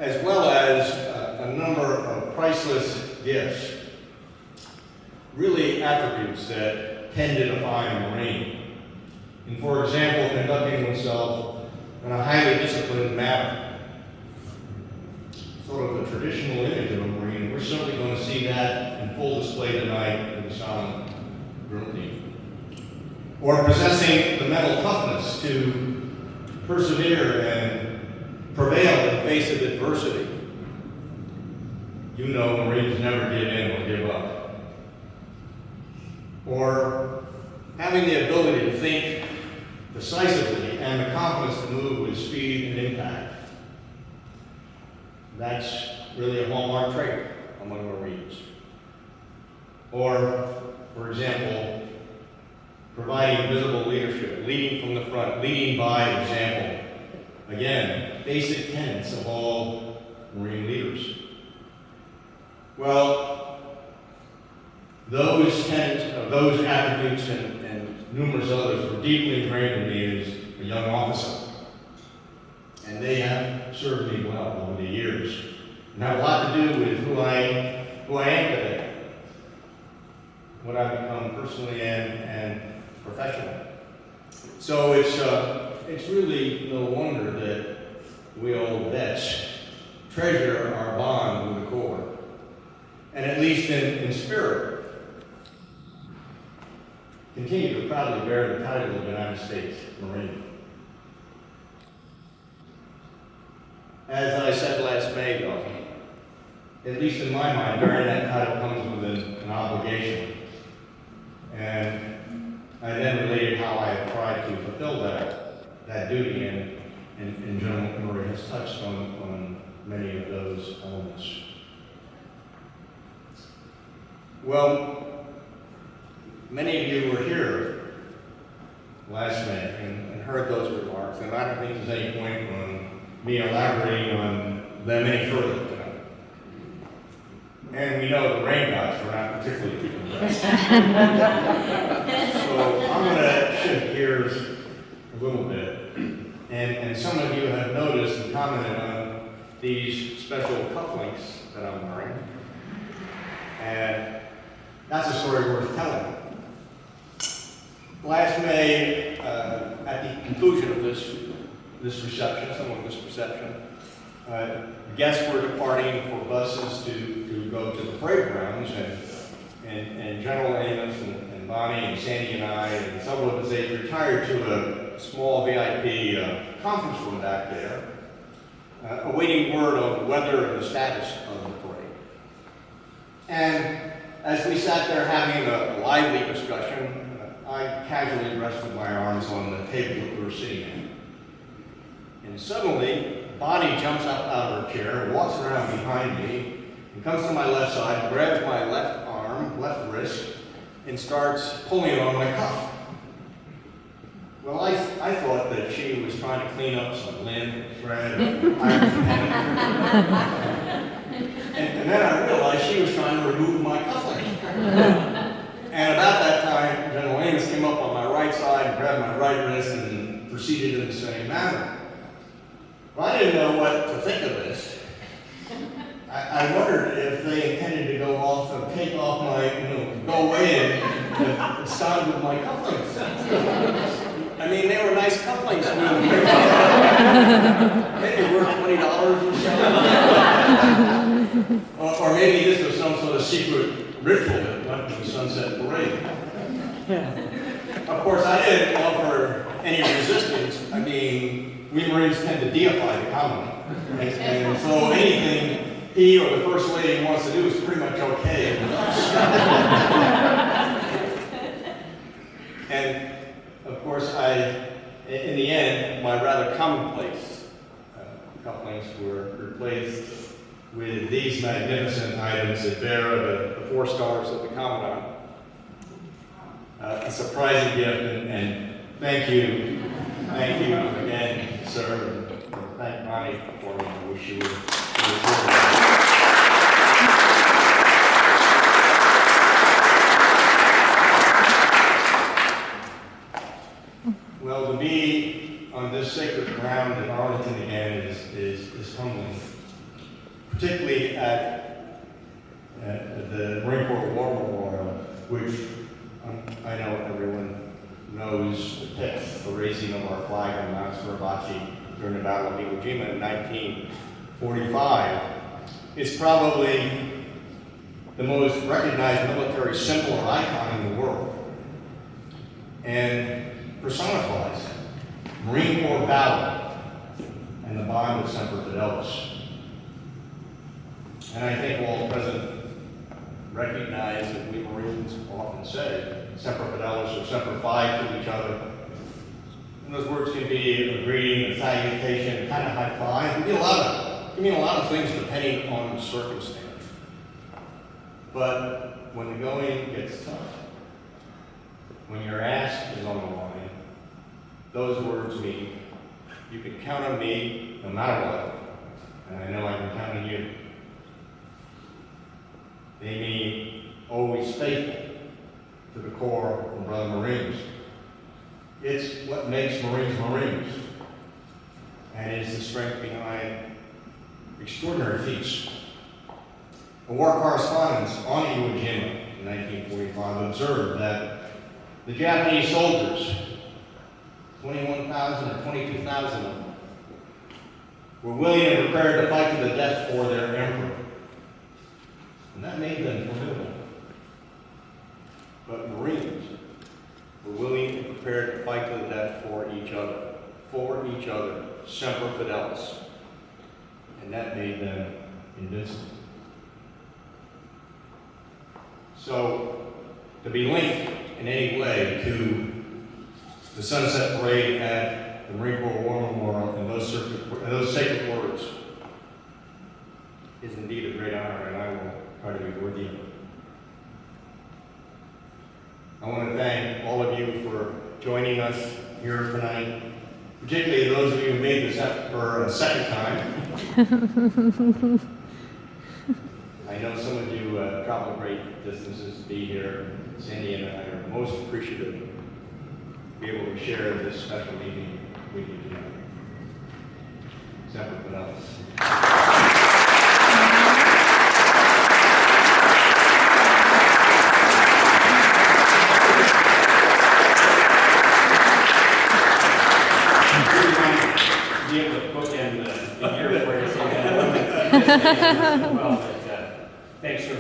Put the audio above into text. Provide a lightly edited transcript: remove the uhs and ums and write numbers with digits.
as well as a number of priceless gifts, really attributes that tend to define a Marine. And for example, conducting himself in a highly disciplined manner. Sort of the traditional image of a Marine. We're certainly going to see that in full display tonight in the Shaman Drill Team. Or possessing the mental toughness to persevere and prevail in the face of adversity. You know Marines never give in or give up. Or having the ability to think decisively and the confidence to move with speed and impact. That's really a hallmark trait among Marines. Or, for example, providing visible leadership, leading from the front, leading by example. Again, basic tenets of all Marine leaders. Well, those tenets, those attributes and numerous others were deeply ingrained in me as a young officer. And they have served me well over the years. And have a lot to do with who I am today. What I've become personally and professionally. So it's really no wonder that we old vets treasure our bond with the Corps. And at least in spirit, continue to proudly bear the title of United States Marine. As I said last May, though, at least in my mind, bearing that title comes with an obligation. And I then related how I have tried to fulfill that duty, and General Murray has touched on many of those elements. Well, many of you were here last May and heard those remarks, and I don't think there's any point on me elaborating on them any further tonight. And we know the rain gods were not particularly keeping rest. So I'm going to shift gears a little bit. And some of you have noticed and commented on these special cufflinks that I'm wearing. And that's a story worth telling. Last May, at the conclusion of this reception, some of this reception, guests were departing for buses to go to the parade grounds, and General Amos and Bonnie and Sandy and I and several of us, they retired to a small VIP conference room back there, awaiting word on the weather and the status of the parade. And as we sat there having a lively discussion, I casually rested my arms on the table that we were sitting in. And suddenly, Bonnie jumps up out of her chair, walks around behind me, and comes to my left side, grabs my left arm, left wrist, and starts pulling on my cuff. Well, I thought that she was trying to clean up some lint, thread, or iron. And then I realized she was trying to remove my cufflink. And about that time, General Amos came up on my right side, grabbed my right wrist, and proceeded in the same manner. Well, I didn't know what to think of this. I wondered if they intended to go off and take off my, go away and start with my cufflinks. I mean, they were nice cufflinks. Maybe worth $20 or so. Or maybe this was some sort of secret ritual that went to the Sunset Parade. Of course, I didn't offer any resistance. I mean, we Marines tend to deify the commandant. And so anything he or the First Lady wants to do is pretty much okay with us. And of course, in the end, my rather commonplace cufflinks were replaced with these magnificent items that bear the 4 stars of the Commandant. A surprising gift, and thank you again, sir, and thank Bonnie for me. I wish you would. Well, to be on this sacred ground in Arlington again is humbling. particularly at the Marine Corps War Memorial, which I know everyone knows depicts the raising of our flag on Mount Suribachi during the Battle of Iwo Jima in 1945. It's probably the most recognized military symbol or icon in the world, and personifies Marine Corps valor and the bond of Semper Fidelis. And I think all present recognize that we Marines often say Semper Fidelis or Semper Fi to each other. And those words can be a greeting, a salutation, kind of high five. It can mean a lot of things depending on the circumstance. But when the going gets tough, when your ass is on the line, those words mean you can count on me no matter what, and I know I can count on you. They mean always faithful to the Corps and brother Marines. It's what makes Marines Marines, and is the strength behind extraordinary feats. A war correspondent on Iwo Jima in 1945 observed that the Japanese soldiers, 21,000 or 22,000 of them, were willing and prepared to fight to the death for their emperor. And that made them formidable. But Marines were willing and prepared to fight to the death for each other, Semper Fidelis. And that made them invincible. So, to be linked in any way to the Sunset Parade at the Marine Corps War Memorial and those sacred words is indeed a great honor, and I will try to be worthy of it. I want to thank all of you for joining us here tonight, particularly those of you who made this up for a second time. I know some of you travel great distances to be here. Sandy and I are most appreciative to be able to share this special evening with you tonight. Semper Fidelis. Be able to bookend the year for you. Well, but, thanks for